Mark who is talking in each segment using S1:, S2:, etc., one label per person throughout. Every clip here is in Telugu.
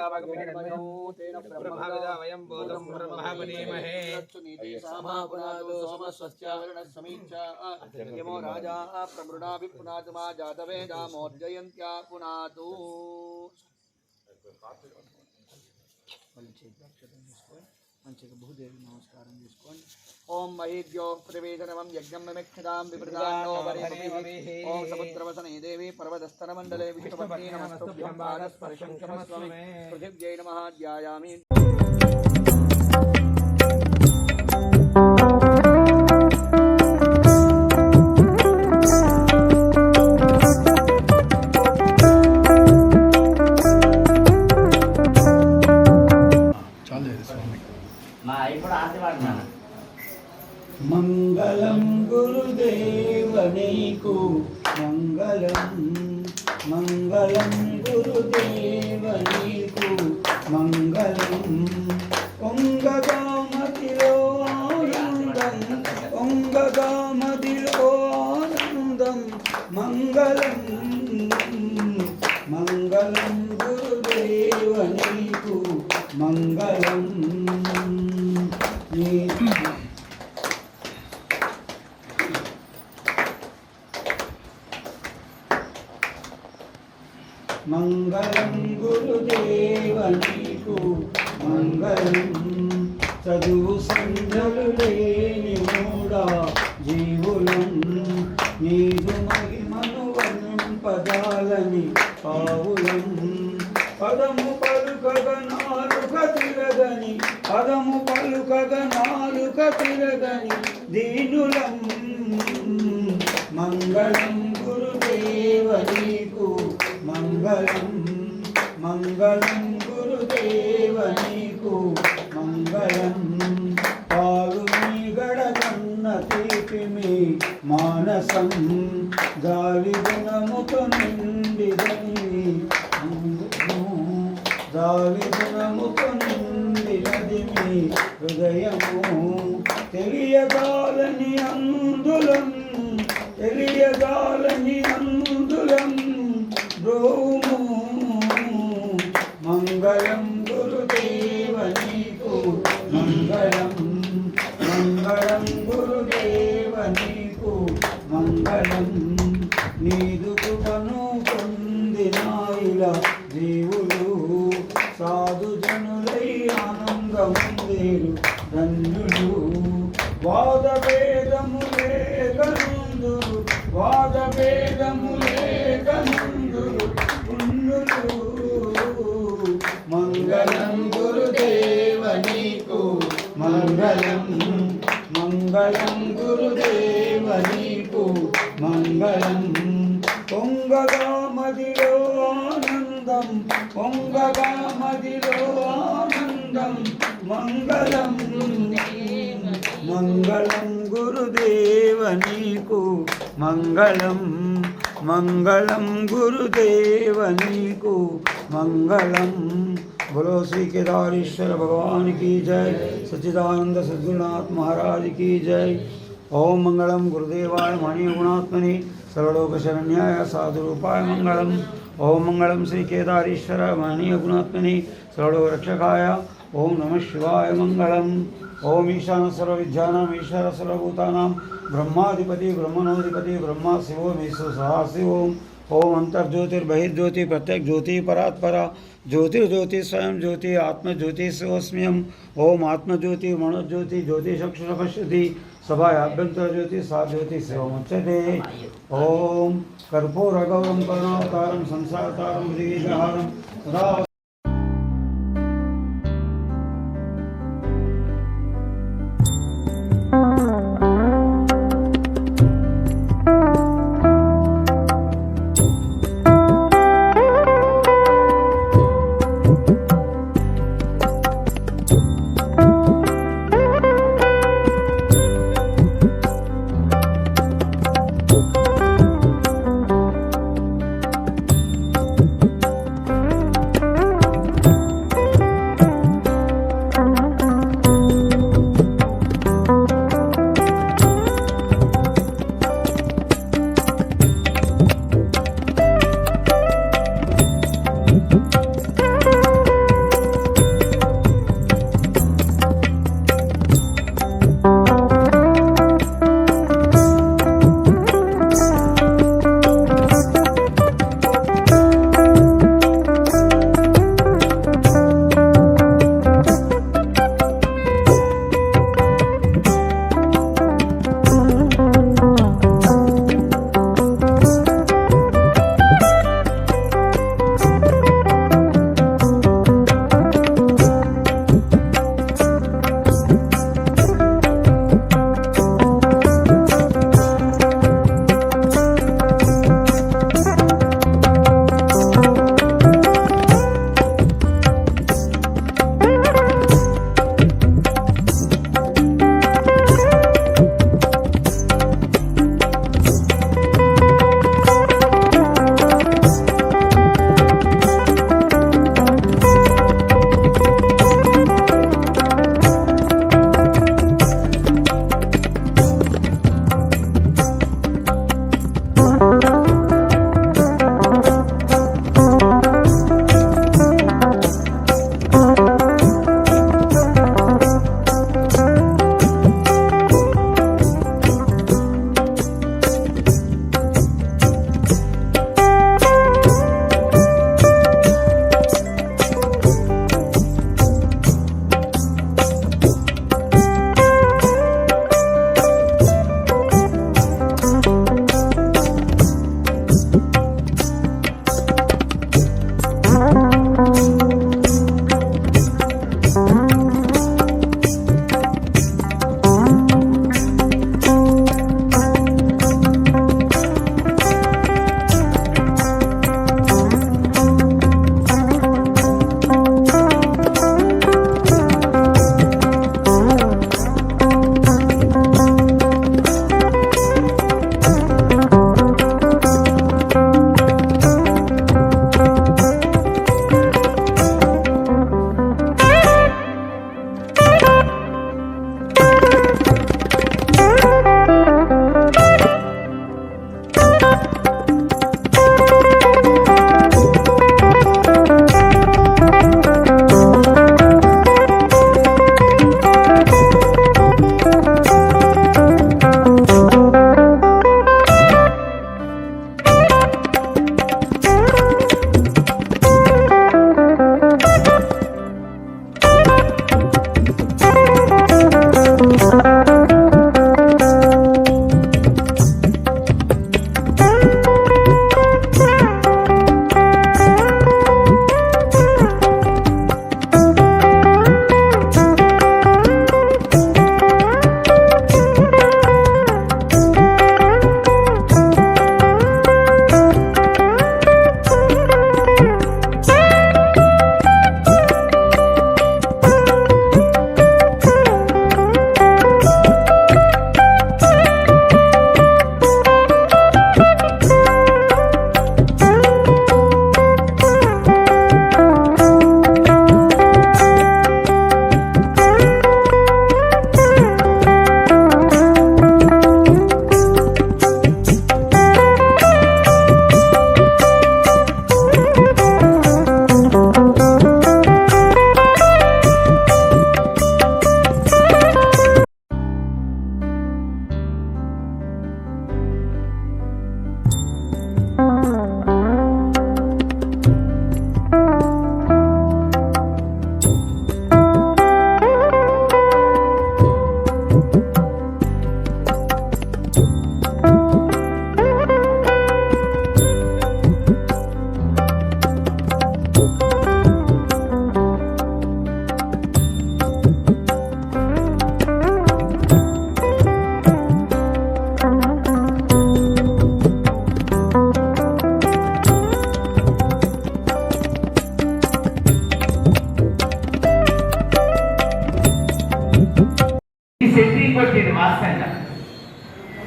S1: प्रभाविता वयं बोधं ब्रह्मणीमहे यमो राजा प्रमृणा विपुनातमा जातवेदा मोर्जयन्त्या पुनातु మంచిగా భూదేవి నమస్కారం చేసుకోండి. ఓం మహీద్యో ప్రవేదనమం యజ్ఞం మమిక్షదాం విప్రదానో వరేమపి ఓం సముద్రవసనే దేవి పర్వతస్థన మండలే విష్ణుపత్ని నమస్తుభ్యం పాదస్పర్శం క్షమస్వమి పృథివ్యై నమః ధ్యాయామి.
S2: మంగళం గురుదేవనీకు మంగళం మంగళం గురుదేవనీకు మంగళం ఒంగగామతిలో ఆనందం ఒంగగామతిలో ఆనందం మంగళం మంగళం గురుదేవనీకు మంగళం. మంగళం గురుదేవనీకు మంగళం. చదువు సంధ్యలు లేని మూడా జీవులం నీదు మహిమను వర్ణింపదాలని పావులం. పదము పలుకగ నాలుక తిరగని పదము పలుకగ నాలుక తిరగని దీనులం. మంగళం గురుదేవనీకు మంగళం మంగళం గురుదేవనీకు మంగళం. పాలు మీగడ కన్న తీపిమి మానసం గాలి గుణముతో నిండిదని గాలి గుణముతో నిండినది మీ హృదయము. తెలియగాలని అందులం తెలియగాలని అందులం బ్రోము. మంగళం గురుదేవనీకు మంగళం మంగళం గురుదేవనీకు మంగళం. నీదు కృపను పొందినాయిల జీవులు సాధు జనులై ఆనందముందేరు ధన్యులు. వాదభేదములే కనుందురు వాదభేదములే కనుందురు పుణ్యులు. మంగళం గురుదేవనీకు మంగళం మంగళం గురుదేవనీకు మంగళం. పొంగగా మదిలో ఆనందం పొంగగా మదిలో ఆనందం మంగళం మంగళం గురుదేవనీకు మంగళం మంగళం గురుదేవనీకు మంగళం. बोलो श्री केदारेश्वर भगवान की जय. सच्चिदानंद सद्गुरुनाथ महाराज की जय. ओम मंगलम गुरुदेवाय मणि गुणात्मने सर्वलोक शरण्याय साधुरूपाय मंगलम. ओम मंगलम श्री केदारेश्वर मणि गुणात्मने सर्वलोक रक्षकाय. ओम नमः शिवाय मंगलम. ओम ईशान सर्वविद्यानाम ईश्वर सर्वभूतानां ब्रह्माधिपति ब्रह्मणोधिपति ब्रह्मा शिवो मेषो सदाशिवो. ओम अंतर्ज्योतिर्बहिर्ज्योति प्रत्यक ज्योति परात्परा ज्योतिर्ज्योति स्वयं ज्योति आत्मज्योति शिवस्म्यम. ओम आत्मज्योति मनोज्योति ज्योति चक्षुष पश्यति सभाभ्यंतर ज्योति सा ज्योति शिवमुच्यते. ओम कर्पूर गौरम करुणावतारम संसारतारम हृदयहारम सदा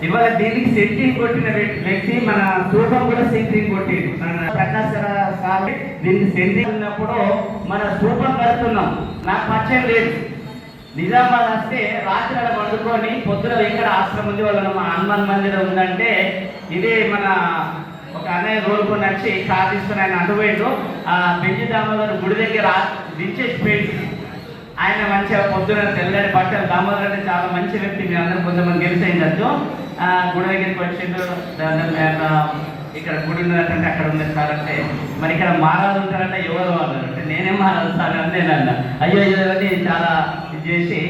S3: ఇవాళ దీనికి సెంట్రింగ్ కొట్టిన వ్యక్తి మన సూపం కూడా సెంట్రింగ్ కొట్టిండు. మన ప్రకాశ్ సార్ దీనికి సెంట్రింగ్ ఉన్నప్పుడు మన సూపం కడుతున్నాం. నాకు పరిచయం లేదు. నిజామాబాద్ వస్తే రాత్రి అలా వండుకొని పొద్దున ఇక్కడ ఆశ్రమం ఉంది, వాళ్ళ మా హనుమాన్ మందిరం ఉందంటే ఇదే మన ఒక అన్నయ్య రోడ్కొని వచ్చి కార్ తీసుకుని ఆయన అటువైండు. ఆ బెంజి దామోదర్ గుడి దగ్గర దించేసి పోయిండు. ఆయన మంచిగా పొద్దున తెల్లని బట్టలు, దామోదర్ అంటే చాలా మంచి వ్యక్తి, మీ అందరూ కొంతమంది తెలిసైందచ్చు. గుడి దగ్గరికి వచ్చిండు. ఇక్కడ గుడి ఉన్నదంటే అక్కడ ఉంది సార్ అంటే, మరి ఇక్కడ మహారాజు ఉంటారంటే ఎవరు అన్నారు అంటే నేనే మహారాజు సార్ అని నేను అన్నా. అయ్యో అని చాలా ఇది చేసి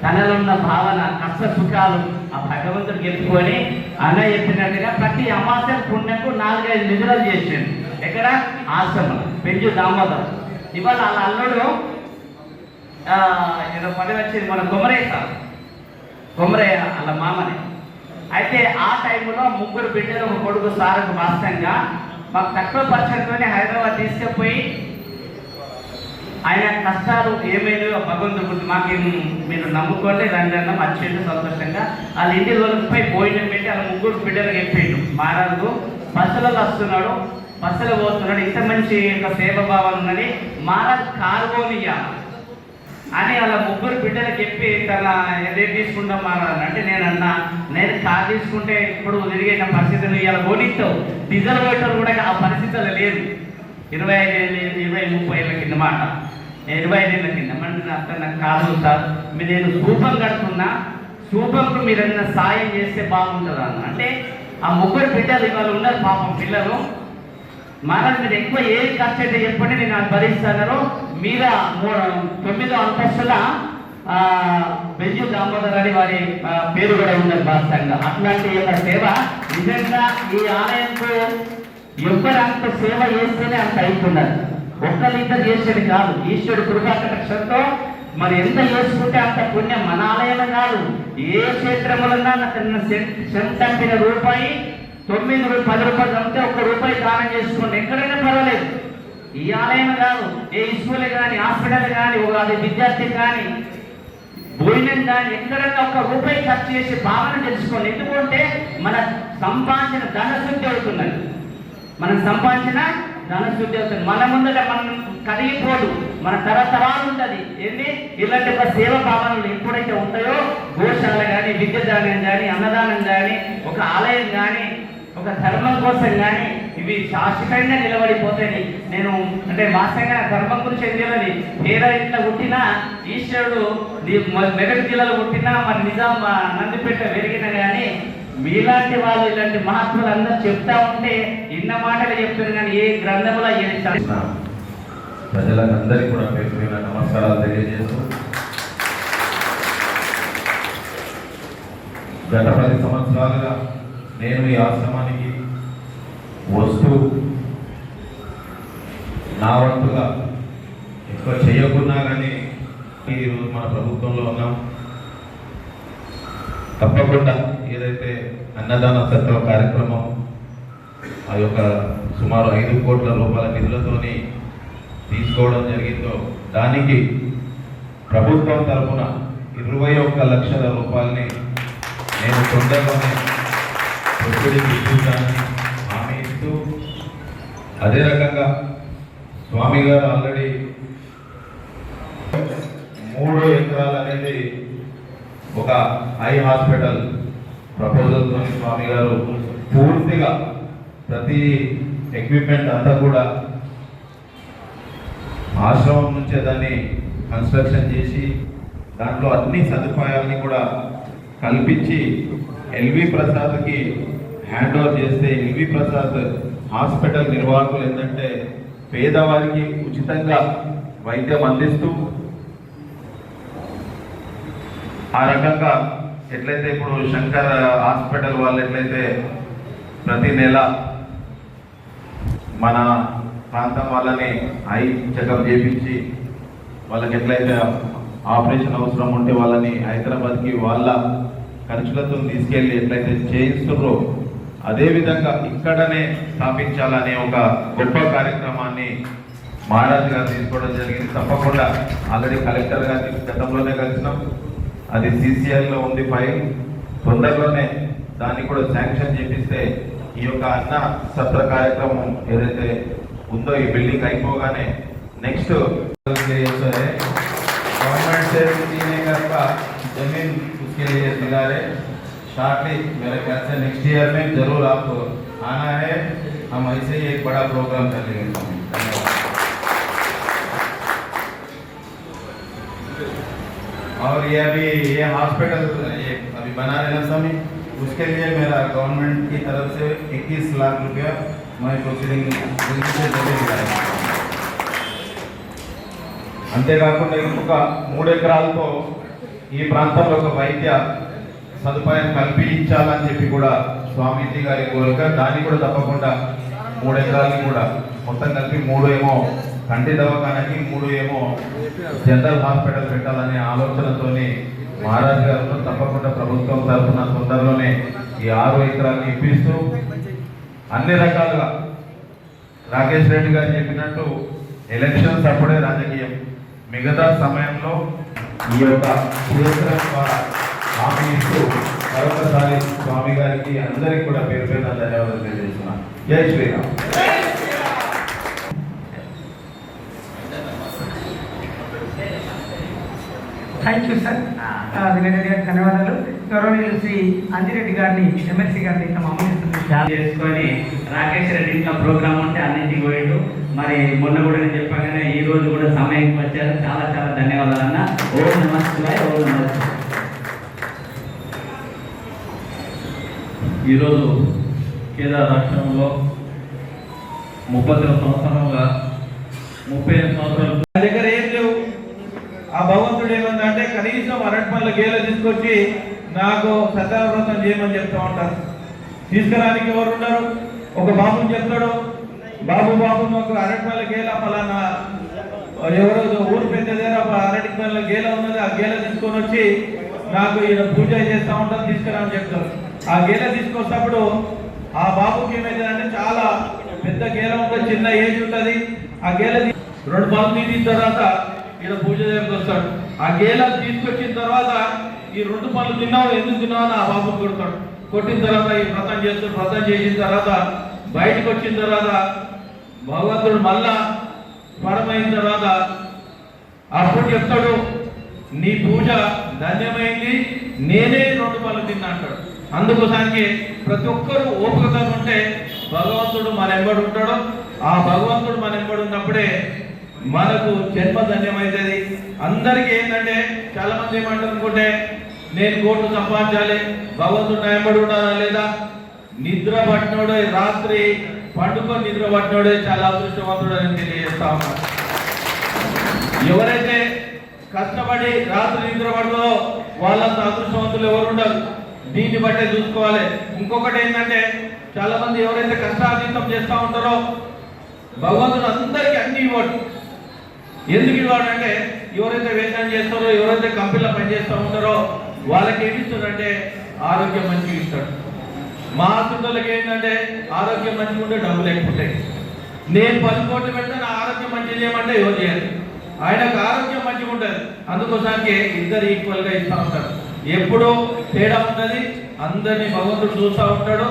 S3: తనలో ఉన్న భావన, కష్ట సుఖాలు ఆ భగవంతుడు గెలుపుకొని అన్న చెప్పినట్టుగా ప్రతి అమావాస్య పుణ్యకు 4-5 నిధులు చేసాడు. ఎక్కడ ఆశ్రమం పెంచు దామోదర్. ఇవాళ వాళ్ళ అల్లుడు ఏదో పని వచ్చింది మన కొమరయ్య సార్, కొమరయ్య వాళ్ళ మామని. అయితే ఆ టైంలో 3 బిడ్డలు, ఒక కొడుకు సార్కు వాస్తవంగా మాకు తక్కువ పరిచయంతోనే హైదరాబాద్ తీసుకుపోయి ఆయన కష్టాలు ఏమైనా భగవంతుడు గుర్తు మాకు మీరు నమ్ముకోండి రండి అన్న మంచి సంతోషంగా వాళ్ళ ఇంటి రోజులపై భోజనం పెట్టి వాళ్ళ 3 బిడ్డలు చెప్పాడు. మహారాజు బస్సులలో వస్తున్నాడు, బస్సులో పోతున్నాడు, ఇంత మంచి యొక్క సేవ భావన ఉన్నది, మహారాజు కారుగోనియా అని వాళ్ళ 3 బిడ్డలు చెప్పి తన రేపు తీసుకుంటాం మహారాజు అంటే నేను అన్నా, నేను కారు తీసుకుంటే ఇప్పుడు తిరిగిన పరిస్థితులు ఇలా పోనిస్తావు, డీజిల్ పెట్టలు కూడా ఆ పరిస్థితులు లేదు. 25-30 ఏళ్ళ కింద మాట, 25 ఏళ్ళ కింద అంటే అర్థం నాకు కాదు సార్, నేను సూపం కడుతున్నా, సూపంకు మీరు ఏదైనా సాయం చేస్తే బాగుంటుంది అన్న అంటే ఆ 3 బిడ్డలు ఇవాళ ఉన్నారు పాపం పిల్లలు. మహారాజు మీరు ఎక్కువ ఏ ఖర్చు అయితే చెప్పండి నేను అది భరిస్తాను. మీద 9వ అంతస్తుల బెంజు దామోదర్ అని వారి పేరు కూడా ఉన్నది భాషంగా. అట్లాంటి యొక్క సేవ నిజంగా ఈ ఆలయంతో ఎవరంత సేవ చేస్తేనే అంత అయిపోయినారు. ఒక్కరిద్దరు చేసేది కాదు, ఈశ్వరుడు కృపాకటాక్షంతో మరి ఎంత చేసుకుంటే అంత పుణ్యం. మన ఆలయం కాదు, ఏ క్షేత్రములన్నా చంపిన రూపాయి 9-10 రూపాయలు చంపితే 1 రూపాయి దానం చేసుకోండి, ఎక్కడైనా పర్వాలేదు. ఈ ఆలయం కాదు, ఏ స్కూల్ కానీ, హాస్పిటల్ కానీ, అది విద్యార్థి కానీ, భోజనం కానీ, ఎక్కడైనా 1 రూపాయి ఖర్చు చేసి భావన తెలుసుకోండి. ఎందుకంటే మన సంపాదించిన ధనశుద్ధి అవుతున్నది, మనం సంపాదించిన ధనశుద్ధి అవుతుంది. మన ముందట మనం కరిగిపోదు, మన తరతరాలు ఉంటుంది. ఏంటి ఇలాంటి ఒక సేవ భావనలు ఎప్పుడైతే ఉంటాయో గోశాల కానీ, విద్యాదానం కానీ, అన్నదానం కానీ, ఒక ఆలయం కానీ, ఒక ధర్మం కోసం కానీ ఇవి శాశ్వతంగా నిలబడిపోతాయి. నేను అంటే వాస్తవంగా ధర్మం గురించి తెలియదు. పేద ఇంట్లో పుట్టినా ఈశ్వరుడు మెదక్ జిల్లాలో పుట్టినా మరి నిజాం నందిపేట పెరిగిన కానీ మీలాంటి వాళ్ళు ఇలాంటి మహాత్ములు అందరూ చెప్తా ఉంటే ఇన్న మాటలు చెప్తారు కానీ ఏ గ్రంథములో
S4: ప్రజలందరికీ కూడా పేరు నమస్కారాలు తెలియజేస్తూ గత 10 సంవత్సరాలుగా నేను ఈ ఆశ్రమానికి వస్తూ నా వంతుగా ఎక్కువ చేయకున్నా కానీ ఈరోజు మన ప్రభుత్వంలో ఉన్నాం. తప్పకుండా ఏదైతే అన్నదాన సత్వ కార్యక్రమం ఆ యొక్క సుమారు 5 కోట్ల రూపాయల నిధులతోని తీసుకోవడం జరిగిందో దానికి ప్రభుత్వం తరఫున 21 లక్షల రూపాయలని నేను తొందరలోనే ఒత్తిడికి ఇస్తానని హామీ ఇస్తూ, అదే రకంగా స్వామి గారు ఆల్రెడీ 3 ఎకరాలు అనేది ఒక ఐ హాస్పిటల్ ప్రపోజల్తో స్వామి గారు పూర్తిగా ప్రతి ఎక్విప్మెంట్ అంతా కూడా ఆశ్రమం నుంచే దాన్ని కన్స్ట్రక్షన్ చేసి దాంట్లో అన్ని సదుపాయాలని కూడా కల్పించి ఎల్వి ప్రసాద్కి హ్యాండ్ ఓవర్ చేస్తే ఎల్వి ప్రసాద్ హాస్పిటల్ నిర్వాహకులు ఏంటంటే పేదవారికి ఉచితంగా వైద్యం అందిస్తూ ఆ రకంగా ఎట్లయితే ఇప్పుడు శంకర్ హాస్పిటల్ వాళ్ళు ఎట్లయితే ప్రతి నెల మన ప్రాంతం వాళ్ళని ఐ చెకప్ చేయించి వాళ్ళకి ఎట్లయితే ఆపరేషన్ అవసరం ఉంటే వాళ్ళని హైదరాబాద్కి వాళ్ళ ఖర్చులతో తీసుకెళ్ళి ఎట్లయితే చేయిస్తున్నారో అదేవిధంగా ఇక్కడనే స్థాపించాలనే ఒక గొప్ప కార్యక్రమాన్ని మహారాజ్ గారు తీసుకోవడం జరిగింది. తప్పకుండా ఆల్రెడీ కలెక్టర్ గారిని గతంలోనే కలిసినాం, అది CCIలో ఉంది ఫైల్. తొందరలోనే దాన్ని కూడా శాంక్షన్ చేపిస్తే ఈ యొక్క అన్న సత్ర కార్యక్రమం ఏదైతే ఉందో ఈ బిల్డింగ్ అయిపోగానే నెక్స్ట్
S5: गवर्नमेंट से 3 एकड़ का जमीन उसके लिए मिला है शॉर्टली। मेरे ख्याल से नेक्स्ट ईयर में जरूर आपको आना है, हम ऐसे ही एक बड़ा प्रोग्राम कर लेंगे। और ये हॉस्पिटल ये अभी बना रहे हैं स्वामी, उसके लिए मेरा गवर्नमेंट की तरफ से 21 लाख रुपया मैं प्रोसीडिंग से दिलाया। అంతేకాకుండా ఇంకొక 3 ఎకరాలతో ఈ ప్రాంతంలో ఒక వైద్య సదుపాయం కల్పించాలని చెప్పి కూడా స్వామీజీ గారి కోరిక. దాన్ని కూడా తప్పకుండా 3 ఎకరాలకి కూడా మొత్తం కలిపి 3 ఏమో కంటి దవాఖానకి, 3 ఏమో జనరల్ హాస్పిటల్ పెట్టాలనే ఆలోచనతోని మహారాజ్ గారు తప్పకుండా ప్రభుత్వం తరఫున తొందరలోనే ఈ 6 ఎకరాలను ఇప్పిస్తూ అన్ని రకాలుగా రాకేష్ రెడ్డి గారు చెప్పినట్టు ఎలక్షన్స్ అప్పుడే రాజకీయం, మిగతా సమయంలో ఈ యొక్క క్షేత్రం ద్వారా హామీ ఇస్తూ మరొకసారి స్వామి గారికి అందరికీ కూడా పేరు పేరున ధన్యవాదాలు తెలియజేస్తున్నాను. Jai Shriram.
S6: Thank you sir, Dinesh గారికి ధన్యవాదాలు. గౌరవనీయులు శ్రీ అంజిరెడ్డి గారిని, ఎమ్మెల్సీ గారిని
S3: చేసుకొని రాకేష్ రెడ్డి ఇంకా ప్రోగ్రామ్ ఉంటే అన్నింటికి పోయిండు. మరి మొన్న కూడా నేను చెప్పగానే ఈ రోజు కూడా సమయానికి వచ్చారు. చాలా చాలా ధన్యవాదాలు అన్న. ఓం నమస్తే. ఓం నమస్తే.
S7: ఈరోజు కేదార్ రాష్ట్రంలో 32 సంవత్సరాలుగా 35 సంవత్సరాలు
S5: దగ్గర ఏం లేవు. ఆ భగవంతుడు ఏమన్నా అంటే కనీసం అరటిపళ్ళ గేల తీసుకొచ్చి నాకు సత్యావ్రతం చేయమని చెప్తా ఉంటారు. తీసుకురానికి ఎవరు ఉన్నారు? ఒక బాబుని చెప్తాడు, బాబు ఒక అరటిపళ్ళ గేల పలానా ఎవరో ఊరు పెద్ద దగ్గర అరటిపళ్ళ గేల ఉన్నది, ఆ గేల తీసుకొని వచ్చి నాకు ఈయన పూజ చేస్తూ ఉంటాను, తీసుకురామని చెప్తారు. ఆ గేల తీసుకొచ్చినప్పుడు ఆ బాబుకి ఏమైందంటే చాలా పెద్ద గేల ఉంటుంది, చిన్న ఏజ్ ఉంటుంది. ఆ గేల 2 పళ్ళు తీసిన తర్వాత ఈయన పూజ దగ్గరికి వస్తాడు. ఆ గేల తీసుకొచ్చిన తర్వాత ఈ 2 పళ్ళు తిన్నావు, ఎందుకు తిన్నావు అని ఆ బాబుని కొడతాడు. కొట్టిన తర్వాత ఈ వ్రతం చేస్తాడు. వ్రతం చేసిన తర్వాత బయటకు వచ్చిన తర్వాత భగవంతుడు మళ్ళా స్మరమైన తర్వాత అప్పుడు చెప్తాడు, నీ పూజ ధన్యమైంది, నేనే 2 పళ్ళు తిన్నా అంటాడు. అందుకోసానికి ప్రతి ఒక్కరూ ఓపికతో ఉంటే భగవంతుడు మన ఎంబడి ఉంటాడు. ఆ భగవంతుడు మన ఎంబడి ఉన్నప్పుడే మనకు జన్మ ధన్యమవుతుంది. అందరికీ ఏంటంటే చాలా మంది ఏమంటారు అనుకుంటే, నేను కోట్లు సంపాదించాలి, భగవంతుడు నా ఎంబడి ఉండాలా లేదా? నిద్ర పట్టినోడే, రాత్రి పండుకొని నిద్ర పట్టినోడే చాలా అదృష్టవంతుడు అని తెలియజేస్తా ఉన్నాను. ఎవరైతే కష్టపడి రాత్రి నిద్ర పడుతుందో వాళ్ళంత అదృష్టవంతులు ఎవరు ఉండరు. దీన్ని బట్టే చూసుకోవాలి. ఇంకొకటి ఏంటంటే చాలా మంది ఎవరైతే కష్టాతీతం చేస్తూ ఉంటారో భగవంతుడు అందరికీ అన్ని ఇవ్వడు. ఎందుకు ఇవ్వడంటే ఎవరైతే వ్యసనం చేస్తారో, ఎవరైతే కంపెనీలో పనిచేస్తూ ఉంటారో వాళ్ళకి ఏమి ఇస్తాడంటే ఆరోగ్యం మంచిగా ఇస్తాడు. మా ఆస్తులకి ఏంటంటే ఆరోగ్యం మంచిగా ఉంటే డబ్బులు ఎక్కుంటాయి. నేను 10 కోట్లు పెడితే నా ఆరోగ్యం మంచిగా చేయమంటే ఎవరు చేయాలి? ఆయనకు ఆరోగ్యం మంచిగా ఉంటుంది. అందుకోసానికి ఇద్దరు ఈక్వల్గా ఇస్తూ ఉంటారు. ఎప్పుడూ తేడా ఉంటుంది. అందరినీ భగవంతుడు చూస్తూ ఉంటాడు.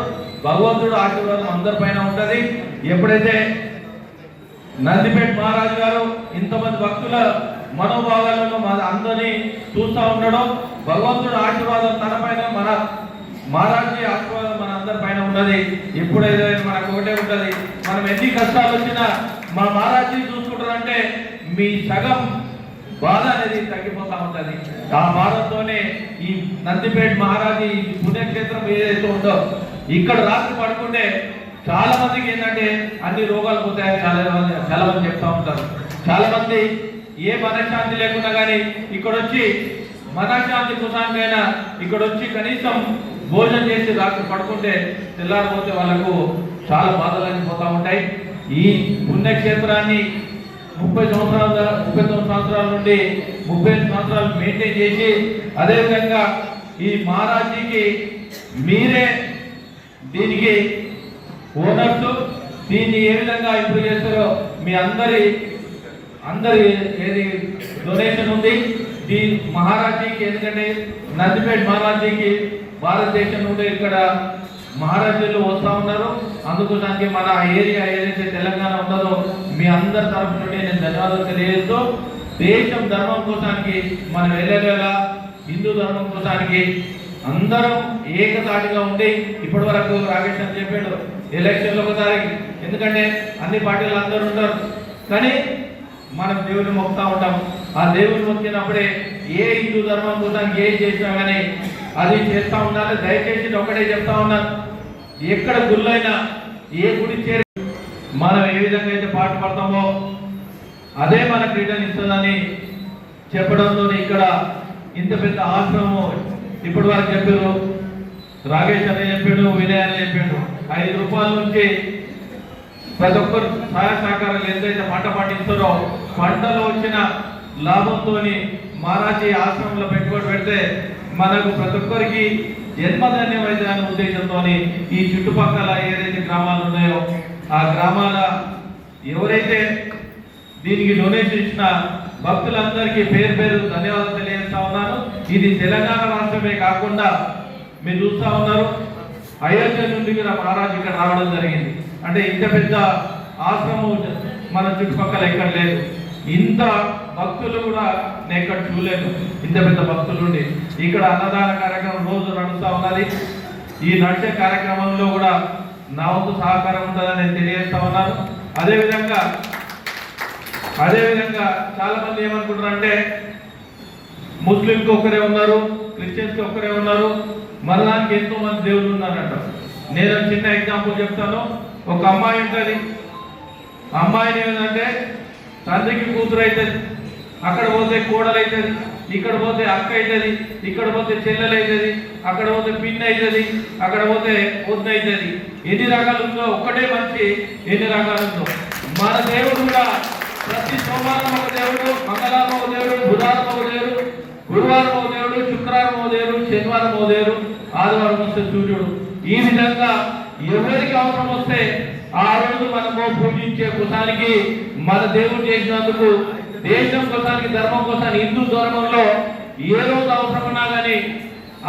S5: భగవంతుడు ఆశీర్వాదం అందరిపైన ఉంటుంది. ఎప్పుడైతే నందిపేట మహారాజు గారు ఇంతమంది భక్తుల మనోభావాలను అందరినీ చూస్తూ ఉండడం, భగవంతుడు ఆశీర్వాదం తన పైన, మన మహారాజీ ఆశీర్వాదం మన అందరి పైన ఉన్నది. ఎప్పుడైతే మనకు ఒకటే ఉంటుంది, మనం ఎన్ని కష్టాలు వచ్చినా మా మహారాజీ చూసుకుంటారంటే మీ సగం బాధ అనేది తగ్గిపోతా ఉంటుంది. ఆ బాధతోనే ఈ నందిపేట మహారాజీ పుణ్యక్షేత్రం ఏదైతే ఉందో ఇక్కడ రాత్రి పడుకుంటే చాలా మందికి ఏంటంటే అన్ని రోగాలు పోతాయని చాలా మంది చెప్తా ఉంటారు. చాలా మంది ఏ మనశ్శాంతి లేకుండా కానీ ఇక్కడ వచ్చి మనశ్శాంతి కుసానికైనా ఇక్కడ వచ్చి కనీసం భోజనం చేసి రాత్రి పడుకుంటే తెల్లారిపోతే వాళ్ళకు చాలా బాధలన్నీ పోతూ ఉంటాయి. ఈ పుణ్యక్షేత్రాన్ని 39 సంవత్సరాల నుండి 35 సంవత్సరాలు మెయింటైన్ చేసి, అదేవిధంగా ఈ మహారాజీకి మీరే దీనికి ఓనర్స్, దీన్ని ఏ విధంగా ఇంప్రూవ్ చేస్తారో మీ అందరి ఏది డొనేషన్ ఉంది. మహారాజీకి ఎందుకంటే నందిపేట మహారాజీకి భారతదేశం నుండి ఇక్కడ మహారాష్ట్రలో వస్తూ ఉన్నారు. అందుకోసానికి మన ఏరియా ఏదైతే తెలంగాణ ఉన్నదో మీ అందరి తరఫు నుండి నేను ధన్యవాదాలు తెలియజేస్తూ, దేశం ధర్మం కోసానికి మనం వెళ్ళగల హిందూ ధర్మం కోసానికి అందరం ఏకతాటిగా ఉండి, ఇప్పటి వరకు రాకేష్ అని చెప్పాడు ఎలక్షన్లు ఒకసారి, ఎందుకంటే అన్ని పార్టీలు అందరూ ఉంటారు కానీ మనం దేవుడిని మొక్కుతా ఉంటాం. ఆ దేవుడిని మొక్కినప్పుడే ఏ హిందూ ధర్మం కోసానికి ఏం చేసినా కానీ అది చేస్తూ ఉండాలి. దయచేసి ఒకటే చెప్తా ఉన్నాను, ఎక్కడ గుళ్ళైనా ఏ గుడి చేరి మనం ఏ విధంగా అయితే పాటు పడతామో అదే మనకు రిటర్న్ ఇస్తుందని చెప్పడంతో ఇక్కడ ఇంత పెద్ద ఆశ్రమం ఇప్పటి వరకు చెప్పారు. రాకేష్ అని చెప్పాడు, వినయ్ అని చెప్పాడు. 5 రూపాయల నుంచి ప్రతి ఒక్కరు సహాయ సహకారాలు ఎంతైతే పంట పండిస్తారో పంటలో వచ్చిన లాభంతో మహారాజీ ఆశ్రమంలో పెట్టుబడి పెడితే మనకు ప్రతి ఒక్కరికి జన్మధన్యం అయితే అనే ఉద్దేశంతో ఈ చుట్టుపక్కల ఏదైతే గ్రామాలు ఉన్నాయో ఆ గ్రామాల ఎవరైతే దీనికి డొనేషన్ ఇచ్చిన భక్తులందరికీ పేరు పేరు ధన్యవాదాలు తెలియజేస్తా ఉన్నాను. ఇది తెలంగాణ రాష్ట్రమే కాకుండా మీరు చూస్తూ ఉన్నారు, అయోధ్య నుండి కూడా మహారాజు ఇక్కడ రావడం జరిగింది. అంటే ఇంత పెద్ద ఆశ్రమం మన చుట్టుపక్కల ఎక్కడ లేదు. ఇంత భక్తులు కూడా నేను ఎక్కడ చూడలేదు. ఇంత పెద్ద భక్తులు ఉండి ఇక్కడ అన్నదాన కార్యక్రమం రోజు నడుస్తూ ఉన్నది. ఈ నడిచే కార్యక్రమంలో కూడా నా వంతు సహకారం ఉంటుందని నేను తెలియజేస్తా ఉన్నాను. అదేవిధంగా చాలా మంది ఏమనుకుంటారు అంటే ముస్లింకి ఒక్కరే ఉన్నారు, క్రిస్టియన్స్కి ఒక్కరే ఉన్నారు, మరణానికి ఎంతో మంది దేవుళ్ళు ఉన్నారంట. నేను చిన్న ఎగ్జాంపుల్ చెప్తాను. ఒక అమ్మాయి ఉంటుంది, అమ్మాయిని ఏంటంటే తండ్రికి కూతురు అవుతుంది, అక్కడ పోతే కోడలు అవుతుంది, ఇక్కడ పోతే అక్క అవుతుంది, ఇక్కడ పోతే చెల్లెలు అవుతుంది, అక్కడ పోతే పిన్ అవుతుంది, అక్కడ పోతే వద్ద అవుతుంది. ఎన్ని రకాలు ఉందో ఒక్కటే మంచి ఎన్ని రకాలు ఉందో. మన దేవుడు కూడా ప్రతి సోమవారం ఒక దేవుడు, మంగళవారం ఒక దేవుడు, బుధవారం ఒక దేవుడు, గురువారం ఒక దేవుడు, శుక్రవారం ఒక దేవుడు, శనివారం ఒక దేవుడు, ఆదివారం వస్తే సూర్యుడు. ఈ విధంగా ఎవరికి అవసరం వస్తే ఆ రోజు మనము పూజించే కుసానికి మన దేవుడు చేసినందుకు దేశం కోసానికి ధర్మం కోసానికి హిందూ ధర్మంలో ఏ రోజు అవసరం ఉన్నా కానీ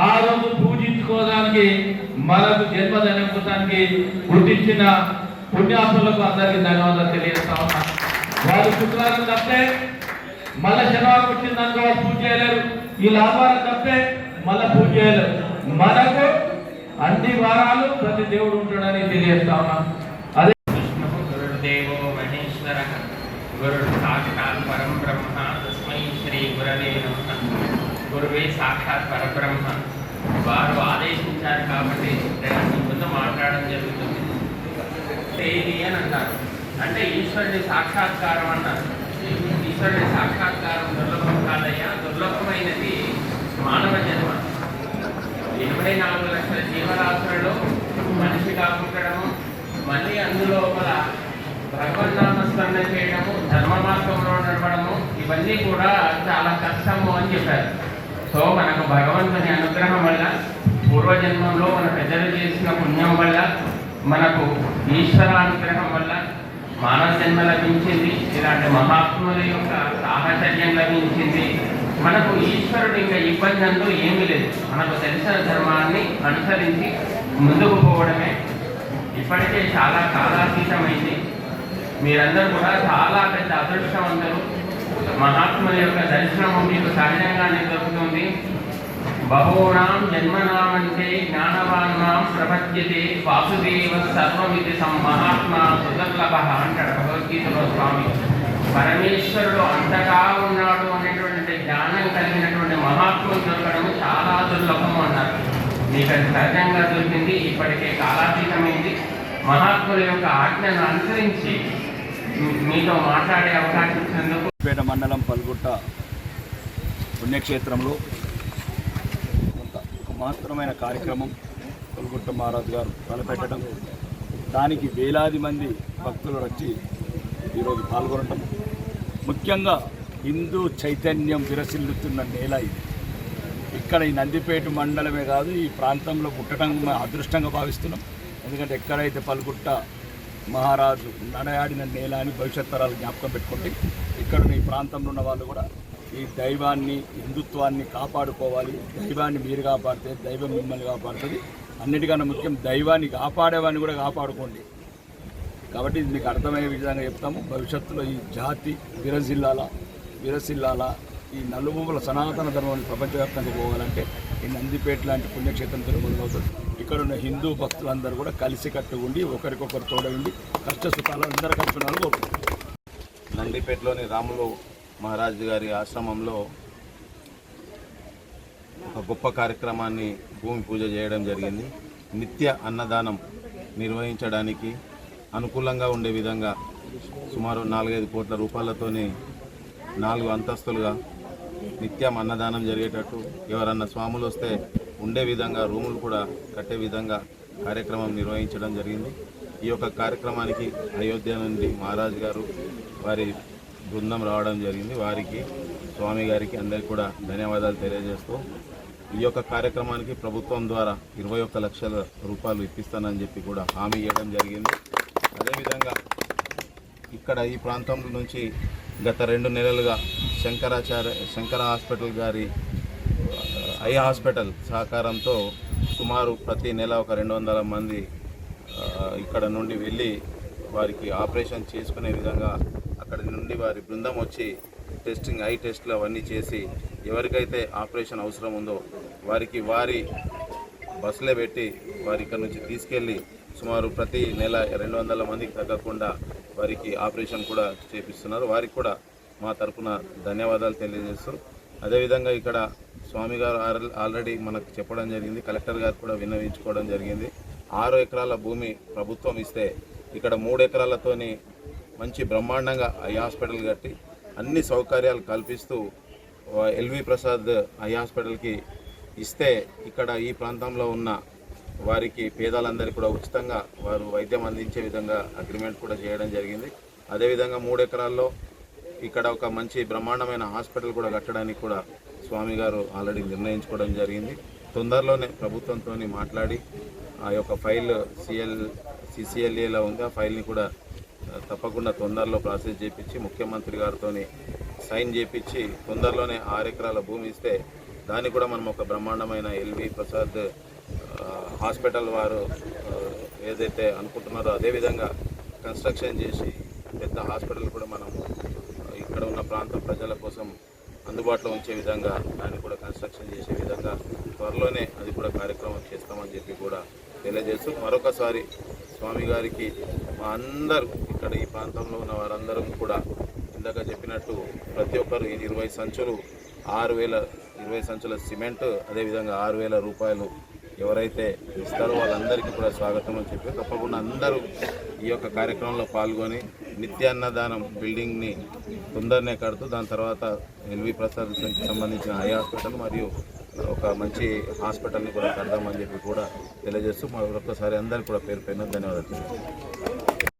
S5: ఆ రోజు పూజించుకోవడానికి మనకు జన్మదినం కోసానికి గుర్తించిన పుణ్యాత్ములకు అందరికీ ధన్యవాదాలు తెలియజేస్తా ఉన్నా. వాళ్ళు శుక్రవారం తప్పితే మళ్ళీ శనివారం వచ్చిందనుకో పూజ చేయలేరు, ఈ లాభారం తప్పితే మళ్ళీ పూజ చేయలేరు. మనకు అన్ని వారాలు ప్రతి దేవుడు ఉంటాడని తెలియజేస్తా ఉన్నా. అదే
S8: గురుదేవో మహేశ్వర గురు సాక్షాత్ పరం బ్రహ్మ తస్మై శ్రీ గురవే నమః. గురువే సాక్షాత్ పరబ్రహ్మ. వారు ఆదేశించారు కాబట్టి నేను ముందు మాట్లాడడం జరుగుతుంది. ఏది అని అన్నారు అంటే ఈశ్వరుడి సాక్షాత్కారం అన్నారు. ఈశ్వరుడి సాక్షాత్కారం దుర్లభం కాదయ్యా, దుర్లభమైనది మానవ జన్మ. 84 లక్షల జీవరాశులలో మనిషిగా పుట్టడము, మళ్ళీ అందులోపల భగవన్నామస్మరణ చేయడము, ధర్మ మార్గంలో నడవడము, ఇవన్నీ కూడా చాలా కష్టము అని చెప్పారు. సో మనకు భగవంతుని అనుగ్రహం వల్ల, పూర్వజన్మంలో మన పెద్దలు చేసిన పుణ్యం వల్ల, మనకు ఈశ్వరానుగ్రహం వల్ల మానవ జన్మ లభించింది. ఇలాంటి మహాత్ముల యొక్క సాహచర్యం లభించింది. మనకు ఈశ్వరుడు ఇంకా ఇబ్బంది అంటూ ఏమీ లేదు. మనకు తెలిసిన ధర్మాన్ని అనుసరించి ముందుకు పోవడమే. ఇప్పటికే చాలా కాలాతీతమైంది. మీరందరూ కూడా చాలా పెద్ద అదృష్టవంతులు. మహాత్ముల యొక్క దర్శనము మీకు సహజంగానే దొరుకుతుంది. బహూనాం జన్మనామంటే జ్ఞానవాన్నాం ప్రపద్యతే వాసుదేవ సర్వమితి మహాత్మా సుదుర్లభ అంటాడు భగవద్గీతలో స్వామి. పరమేశ్వరుడు అంతగా ఉన్నాడు అనేటువంటి జ్ఞానం కలిగినటువంటి మహాత్ములు దొరకడం చాలా దుర్లభం అన్నారు. మీకు అది సహజంగా దొరికింది. ఇప్పటికే కాలాతీతమైంది. మహాత్ముల యొక్క ఆజ్ఞను అనుసరించి మీతో మాట్లాడే అవకాశం ఇచ్చినందుకు
S1: పేట మండలం పల్గుట్ట పుణ్యక్షేత్రంలో ఒక మహత్తరమైన కార్యక్రమం పల్గుట్ట మహారాజు గారు తలపెట్టడం, దానికి వేలాది మంది భక్తులు వచ్చి ఈరోజు పాల్గొనడం, ముఖ్యంగా హిందూ చైతన్యం విరసిల్లుతున్న నేల ఇది. ఇక్కడ ఈ నందిపేట మండలమే కాదు, ఈ ప్రాంతంలో పుట్టడం అదృష్టంగా భావిస్తున్నాం. ఎందుకంటే ఎక్కడైతే పల్గుట్ట మహారాజు నడయాడిన నేల అని భవిష్యత్ తరాలు జ్ఞాపకం పెట్టుకుంటే ఇక్కడ ఈ ప్రాంతంలో ఉన్న వాళ్ళు కూడా
S9: ఈ దైవాన్ని, హిందుత్వాన్ని కాపాడుకోవాలి. దైవాన్ని మీరు కాపాడితే దైవం మిమ్మల్ని కాపాడుతుంది. అన్నిటికన్నా ముఖ్యం దైవాన్ని కాపాడేవాడిని కూడా కాపాడుకోండి. కాబట్టి ఇది మీకు అర్థమయ్యే విధంగా చెప్తాము. భవిష్యత్తులో ఈ జాతి విరసిల్లాల ఈ నలుమూల సనాతన ధర్మాన్ని ప్రపంచవ్యాప్తంగా పోవాలంటే ఈ నందిపేట లాంటి పుణ్యక్షేత్రంతో మొదలవుతుంది. ఇక్కడ ఉన్న హిందూ భక్తులందరూ కూడా కలిసికట్టు ఉండి ఒకరికొకరు తోడైండి కష్ట సుఖాలు అందరూ కలిసి ఉండాలని కోరుకుంటున్నాం.
S4: నందిపేటలోని రాములు మహారాజు గారి ఆశ్రమంలో ఒక గొప్ప కార్యక్రమాన్ని భూమి పూజ చేయడం జరిగింది. నిత్య అన్నదానం నిర్వహించడానికి అనుకూలంగా ఉండే విధంగా సుమారు 4-5 కోట్ల రూపాయలతోని 4 అంతస్తులుగా నిత్యం అన్నదానం జరిగేటట్టు, ఎవరన్నా స్వాములు వస్తే ఉండే విధంగా రూములు కూడా కట్టే విధంగా కార్యక్రమం నిర్వహించడం జరిగింది. ఈ యొక్క కార్యక్రమానికి అయోధ్య నుండి మహారాజు గారు వారి బృందం రావడం జరిగింది. వారికి, స్వామి గారికి అందరికీ కూడా ధన్యవాదాలు తెలియజేస్తూ ఈ యొక్క కార్యక్రమానికి ప్రభుత్వం ద్వారా 21 లక్షల రూపాయలు ఇప్పిస్తానని చెప్పి కూడా హామీ ఇవ్వడం జరిగింది. అదేవిధంగా ఇక్కడ ఈ ప్రాంతం నుంచి గత 2 నెలలుగా శంకర హాస్పిటల్ గారి ఐ హాస్పిటల్ సహకారంతో సుమారు ప్రతి నెల ఒక 200 మంది ఇక్కడ నుండి వెళ్ళి వారికి ఆపరేషన్ చేసుకునే విధంగా అక్కడి నుండి వారి బృందం వచ్చి టెస్టింగ్, ఐ టెస్ట్లు అవన్నీ చేసి ఎవరికైతే ఆపరేషన్ అవసరం ఉందో వారికి వారి బస్సులే పెట్టి వారి ఇక్కడ నుంచి తీసుకెళ్ళి సుమారు ప్రతి నెల 200 మందికి తగ్గకుండా వారికి ఆపరేషన్ కూడా చేపిస్తున్నారు. వారికి కూడా మా తరఫున ధన్యవాదాలు తెలియజేస్తూ, అదేవిధంగా ఇక్కడ స్వామి గారు ఆల్రెడీ మనకు చెప్పడం జరిగింది, కలెక్టర్ గారు కూడా విన్నవించుకోవడం జరిగింది. 6 ఎకరాల భూమి ప్రభుత్వం ఇస్తే ఇక్కడ 3 ఎకరాలతోని మంచి బ్రహ్మాండంగా ఐ హాస్పిటల్ కట్టి అన్ని సౌకర్యాలు కల్పిస్తూ ఎల్వి ప్రసాద్ ఐ హాస్పిటల్కి ఇస్తే ఇక్కడ ఈ ప్రాంతంలో ఉన్న వారికి పేదలందరికీ కూడా ఉచితంగా వారు వైద్యం అందించే విధంగా అగ్రిమెంట్ కూడా చేయడం జరిగింది. అదేవిధంగా 3 ఎకరాల్లో ఇక్కడ ఒక మంచి బ్రహ్మాండమైన హాస్పిటల్ కూడా కట్టడానికి కూడా స్వామి గారు ఆల్రెడీ నిర్ణయించుకోవడం జరిగింది. తొందరలోనే ప్రభుత్వంతో మాట్లాడి ఆ యొక్క ఫైల్ CCLAలో ఉంది, ఆ ఫైల్ని కూడా తప్పకుండా తొందరలో ప్రాసెస్ చేయించి ముఖ్యమంత్రి గారితో సైన్ చేయించి తొందరలోనే 6 ఎకరాల భూమి ఇస్తే దాన్ని కూడా మనం ఒక బ్రహ్మాండమైన ఎల్వి ప్రసాద్ హాస్పిటల్ వారు ఏదైతే అనుకుంటున్నారో అదేవిధంగా కన్స్ట్రక్షన్ చేసి పెద్ద హాస్పిటల్ కూడా మనం ఇక్కడ ఉన్న ప్రాంత ప్రజల కోసం అందుబాటులో ఉంచే విధంగా దాన్ని కూడా కన్స్ట్రక్షన్ చేసే విధంగా త్వరలోనే అది కూడా కార్యక్రమం చేస్తామని చెప్పి కూడా తెలియజేస్తూ మరొకసారి స్వామి గారికి మా అందరూ ఇక్కడ ఈ ప్రాంతంలో ఉన్న వారందరం కూడా ఇందాక చెప్పినట్టు ప్రతి ఒక్కరు 20 సంచులు 20 సంచుల సిమెంట్, అదేవిధంగా 6,000 రూపాయలు ఎవరైతే ఇస్తారో వాళ్ళందరికీ కూడా స్వాగతం అని చెప్పి తప్పకుండా అందరూ ఈ యొక్క కార్యక్రమంలో పాల్గొని నిత్యాన్నదానం బిల్డింగ్ని తొందరనే కడుతూ దాని తర్వాత ఎల్వి ప్రసాద్కి సంబంధించిన ఐ హాస్పిటల్ మరియు ఒక మంచి హాస్పిటల్ని కూడా కడదామని చెప్పి కూడా తెలియజేస్తూ మరొకసారి అందరికీ కూడా పేరు ధన్యవాదాలు.